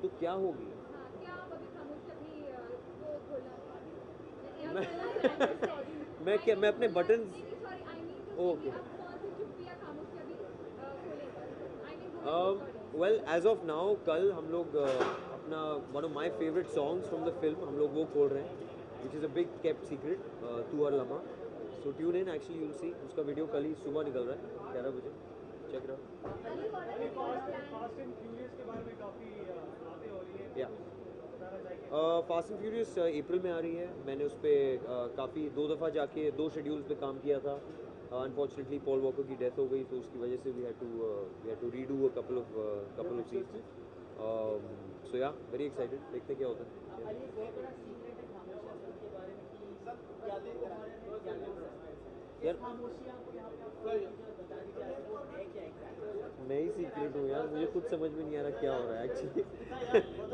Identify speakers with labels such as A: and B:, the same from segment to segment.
A: तो क्या होगी?
B: हाँ, क्या आप अभी खामोशी अपनी वो खोलना या
A: मैं
B: खोलना चाहेंगे? सॉरी,
A: मैं अपने बटन्स।
B: नहीं नहीं सॉरी, आई मीन टू से कि
A: ओके।
B: आप कौन सी चुप्पी या खामोशी अभी खोलेंगे? I mean go ahead, sorry.
A: Well as of now कल हम लोग अपना one of my favourite songs from the film हम लोग वो खोल रहे हैं, which is a big kept secret, तू और लम्हा। So tune in, actually you will see, उसका वीडियो कल ही सुबह निकल रहा है 11 बजे। चेक रहा।
B: Ali, what are your plan?
C: Fast and Furious के बारे में काफ़ी बातें हो रही है,
A: या
C: कुछ बताना चाहिए?
A: फास्ट एंड फ्यूरियस अप्रैल में आ रही है। मैंने उस पर काफ़ी 2 दफ़ा जाके 2 शेड्यूल्स पे काम किया था। अनफॉर्चुनेटली पॉल वॉकर की डेथ हो गई, तो उसकी वजह से we had to redo a couple of scenes. So yeah very excited, देखते हैं क्या होता है।
D: अली, एक बहुत बड़ा सीक्रेट है खामोशियाँ फिल्म के बारे में कि यादें तुम्हारे में यादें सस्पेंस
A: यार
D: इस खामोशियाँ को यहाँ पे आप जो बता दी जा रही है वो है क्या एग्जैक्टली?
A: मैं ही सीक्रेट हूँ यार, मुझे खुद समझ में नहीं आ रहा क्या हो रहा है एक्चुअली।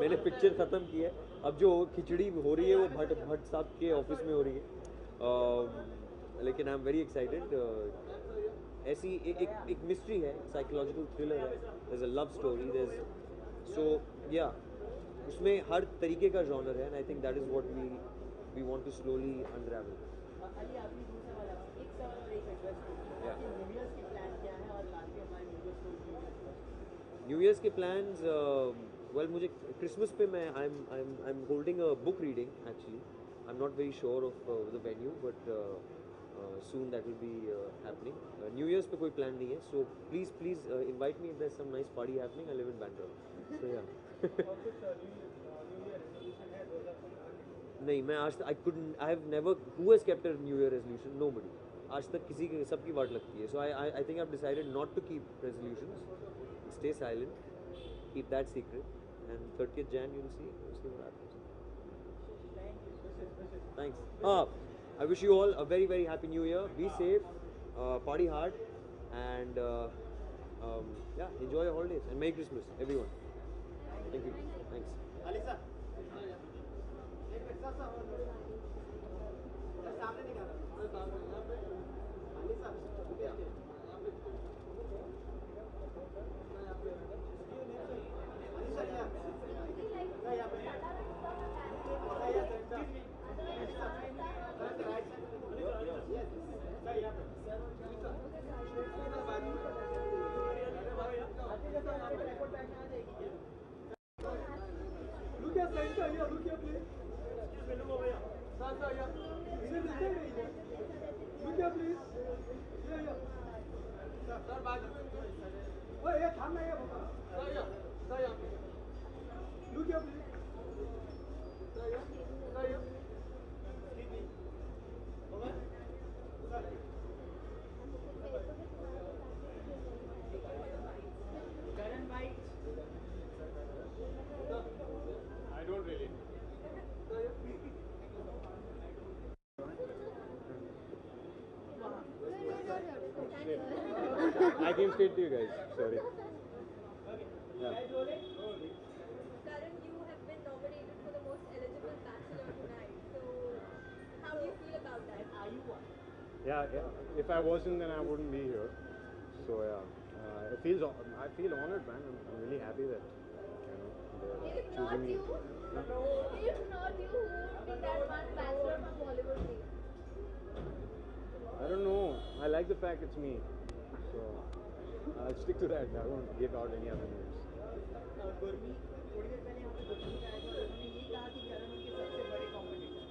A: मैंने पिक्चर ख़त्म की है, अब जो खिचड़ी हो रही है वो भट्ट साहब के ऑफिस में हो रही है। लेकिन आई एम वेरी एक्साइटेड। ऐसी एक मिस्ट्री है, साइकोलॉजिकल थ्रिलर है, there is a love story, there is so या उसमें हर तरीके का जॉनर है, and I think that is what we want to slowly unravel.
D: Ali, आखिरी दूसरा वाला एक सवाल और एक एड्रेस
A: Yeah.
D: कि न्यू ईयर्स के प्लान क्या है और लास्ट ईयर हमारे न्यू ईयर्स को
A: न्यू ईयर्स के प्लान्स, वेल मुझे क्रिसमस पे मैं I am holding a book reading actually. I am not very sure of the venue, but soon that will be happening. New year's पे कोई plan नहीं है, so please invite me if there is some nice party happening. I live in Bandra, so yeah.
C: और कुछ new year resolution है 2015
A: नहीं, मैं आज I couldn't, I have never, who has kept a new year resolution? Nobody. आज तक किसी के, सबकी वाट लगती है। So I think I have decided not to keep resolutions, stay silent, keep that secret, and 30th Jan you'll see what happens. Thanks. I wish you all a very happy new year. Be safe, party hard, and yeah, enjoy your holidays and Merry Christmas everyone. Thank you. Thanks.
D: Alisa एक minute sir सामने दिखा Alisa
C: Look at Santa here, look here please. Excuse me, look over here. Santa here. Look here please. Here. Sir, बाजू में। ओए ये थाम नहीं है बाबा। Sir here. Look here please. Sir here. Excuse me. Over. Sir.
D: करण भाई
C: I don't really.
A: I came straight to you guys. Sorry. Yeah.
B: Karan, you have been nominated for the most eligible bachelor tonight. So, how do you feel about that?
D: are you one?
E: Yeah. If I wasn't, then I wouldn't be here. So yeah, I feel honored, man. I'm really happy that they're
B: If not
E: choosing me.
B: you, if not you, who would be that one bachelor from Bollywood league?
E: I don't know. I like the fact it's me. So I'll stick to that. I won't give out any other names.
D: Gurmi थोड़ी देर पहले यहाँ पे गुरमी का आया था और उन्होंने ये कहा कि करण उनके सबसे बड़े कॉम्पिटिटर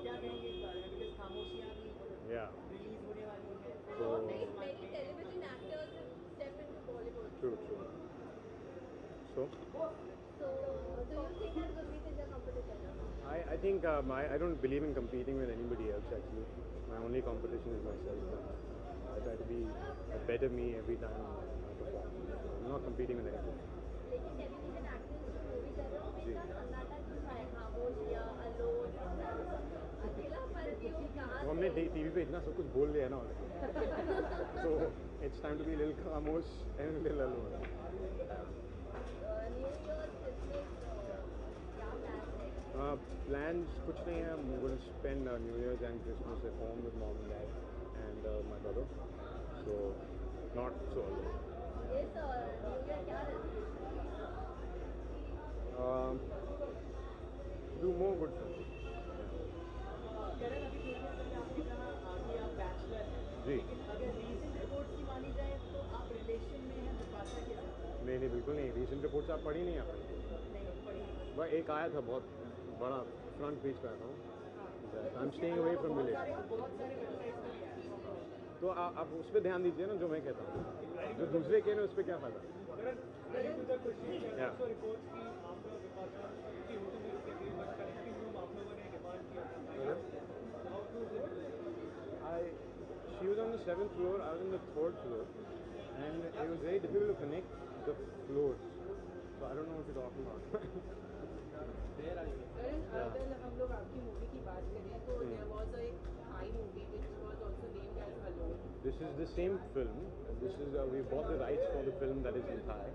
D: क्या कहेंगे इस बारे में बिकॉज खामोशियाँ भी
E: Yeah.
D: रिलीज होने वाली है
E: So
B: Many television actors have stepped into Bollywood.
E: true. So
B: So, do you think that Gurmeet is a competitor?
E: I think I don't believe in competing with anybody else actually. My only competition is myself. I try to be a better me every time I perform. I'm not competing with anybody.
B: लेकिन television actors जो movie कर रहे हैं उसमें इतना सन्नाटा क्यों है? खामोश या अलोन, अकेला पर क्यों? कहाँ
E: तो हमने टीवी पे इतना सब कुछ बोल दिया ना so it's time to be a little खामोश and a little alone.
B: New year Christmas क्या प्लान है?
E: Plans कुछ नहीं है. I'm going to spend New Year's and Christmas at home with mom and dad and my brother. So not so alone.
B: इस new year क्या resolution?
E: more good film.
D: करण, अभी थोड़ी देर पहले आपने कहा कि आप बैचलर हैं,
E: जी
D: लेकिन अगर रीसेंट रिपोर्ट्स की मानी जाए तो आप रिलेशन में हैं बिपाशा के साथ।
E: नहीं बिल्कुल नहीं, रीसेंट रिपोर्ट्स आप पढ़ी नहीं आपने?
D: नहीं पढ़ी।
E: वह एक आया था बहुत बड़ा, फ्रंट पेज पे आया था, I am staying away from relation.
D: बहुत सारे वेबसाइट्स पे भी आया है।
E: तो आप उस पर ध्यान दीजिए ना जो मैं कहता हूँ, जो दूसरे कह रहे हैं उस पर क्या फ़ायदा? Yeah. She was on the 7th floor, I was on the 3rd floor, and it was very difficult to connect the floors. So I don't know what you're talking about.
D: करण, अगर हम लोग आपकी मूवी की बात करें तो there was a Thai movie which was also named as Alone.
E: This is the same film. This is we bought the rights for the film that is in Thai,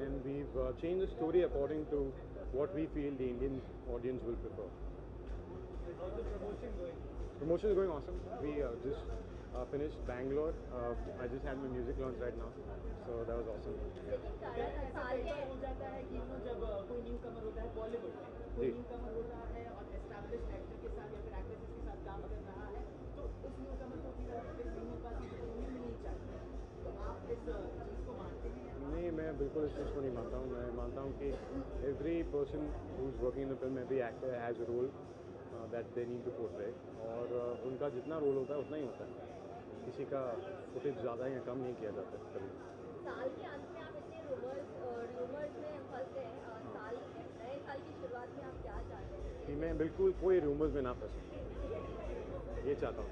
E: and we've changed the story according to what we feel the Indian audience will prefer.
C: How's the promotion going?
E: Promotion is going awesome. We just finished Bangalore. I just had my music launch right now, so that was awesome.
B: लेकिन करण
D: ऐसा
B: साल
D: कई
B: के
D: बार हो जाता है कि जब कोई न्यू कमर होता है बॉलीवुड में, कोई
E: जी।
D: न्यू कमर होता है और एस्टैब्लिश एक्टर के साथ या फिर एक्ट्रेसेस के साथ काम कर रहा है, तो उस न्यू कमर को फिर नहीं मिल पाती, तो उन्हें मिलनी चाहिए। तो आप इस चीज़ को मानते हैं?
E: नहीं, मैं बिल्कुल इस चीज़ को नहीं मानता हूँ। मैं मानता हूँ कि every person who's working in the film, every actor has a role that they need to portray, और उनका जितना रोल होता है उतना ही होता है, किसी का फुटेज ज़्यादा या कम नहीं किया जाता कभी।
B: साल के अंत में आप इतने रूमर्स में फंस गए साल नए साल की शुरुआत में आप क्या चाहते हैं
E: कि मैं बिल्कुल कोई रूमर्स में ना फंसूँ, ये चाहता हूँ।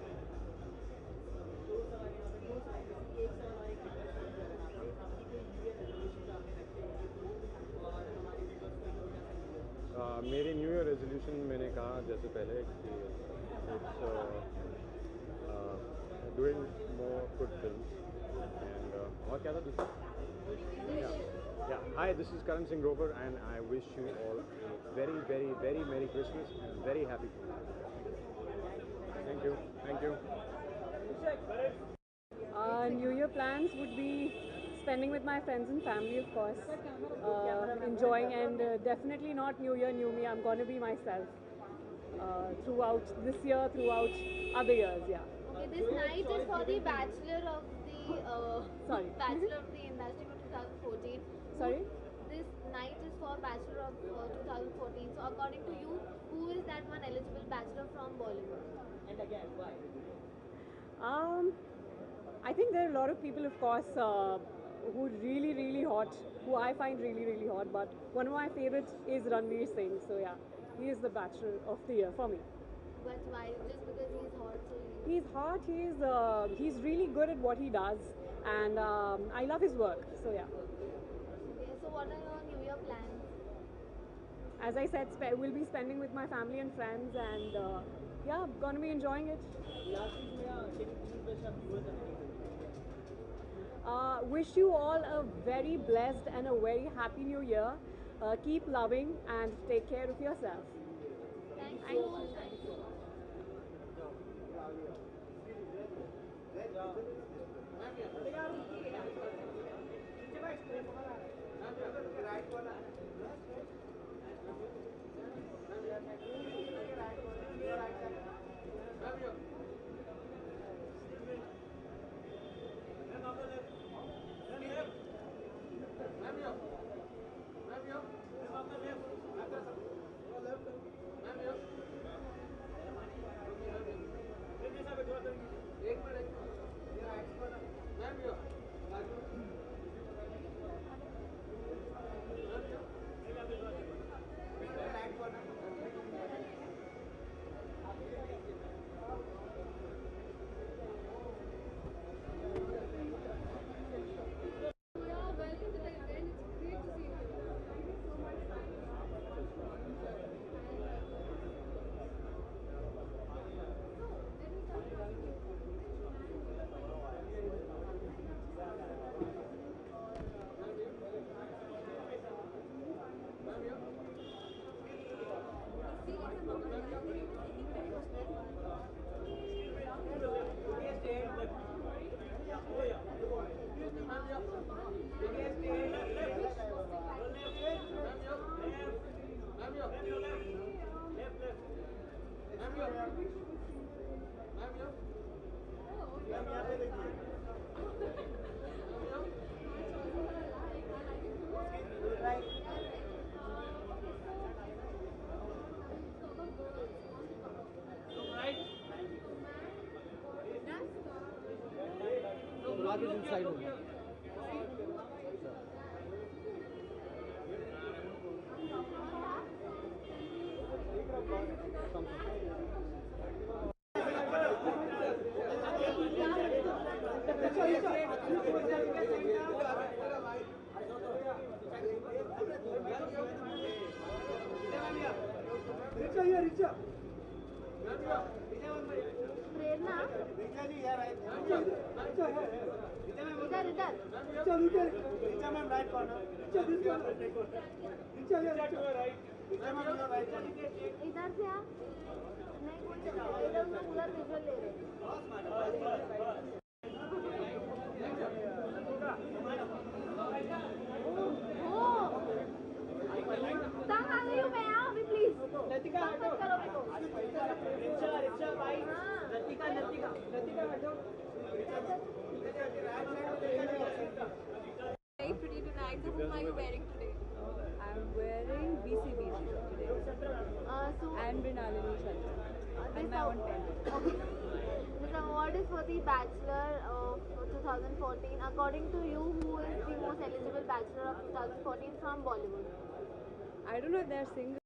D: दो सवाल यहाँ पे, दो सवाल, एक सवाल और एक रिक्वेस्ट करूँगा अगर आपसे, आपकी कोई न्यू ईयर रेजोल्यूशन आपने रखे हैं और हमारे व्यूअर्स को क्या चाहिए?
E: मेरी न्यू ईयर रेजोल्यूशन मैंने कहा जैसे पहले कि it's doing more good films and और क्या था दूसरा? Yeah. Hi, this is Karan Singh Grover, and I wish you all a very, very, very Merry Christmas and very Happy New Year. Thank you. Thank you.
F: New Year plans would be spending with my friends and family, of course, enjoying, and definitely not New Year, New Me. I'm going to be myself throughout this year, throughout other years, yeah.
B: Okay, this night is for the Bachelor of the
F: Sorry.
B: Bachelor of the Industry for 2014.
F: Sorry?
B: This night is for Bachelor of 2014. So according to you, who is that one eligible Bachelor from Bollywood?
D: And again, why?
F: I think there are a lot of people, of course, who are really, really hot, who I find really, really hot. But one of my favorites is Ranveer Singh. So yeah, he is the Bachelor of the Year for me.
B: But why? Just because he's hot, so you...
F: He's hot. He's really good at what he does, and I love his work. So yeah.
B: Okay, so what are your New Year plans?
F: As I said, we'll be spending with my family and friends, and yeah, gonna be enjoying it.
D: Lastly, Sneha, can you please wish our viewers a Merry Christmas?
F: Wish you all a very blessed and a very happy new year. Keep loving and take care of yourself.
B: Thank
F: Thank
B: you.
F: you.
B: Thank you.
C: Richa ये रिचा
B: प्रेरणा इधर इधर
C: चल इधर Richa ma'am right corner Richa this corner Richa ये right Richa ma'am your right
B: इधर से आ नहीं कोई इधर में पूरा विजुअल ले रहे हो तंग आ गई हूँ मैं आओ अभी प्लीज
D: लतिका हटो
B: करो मेरे को
D: रिचा रिचा भाई लतिका लतिका लतिका हटो
B: Very pretty tonight. So whom are you wearing today?
F: I'm wearing BCBC today.
B: So
F: And Brinalini Chandra.
B: this
F: my own pen.
B: Okay. This award is for the Bachelor of 2014. According to you, who is the most eligible Bachelor of 2014 from Bollywood?
F: I don't know if they're singles.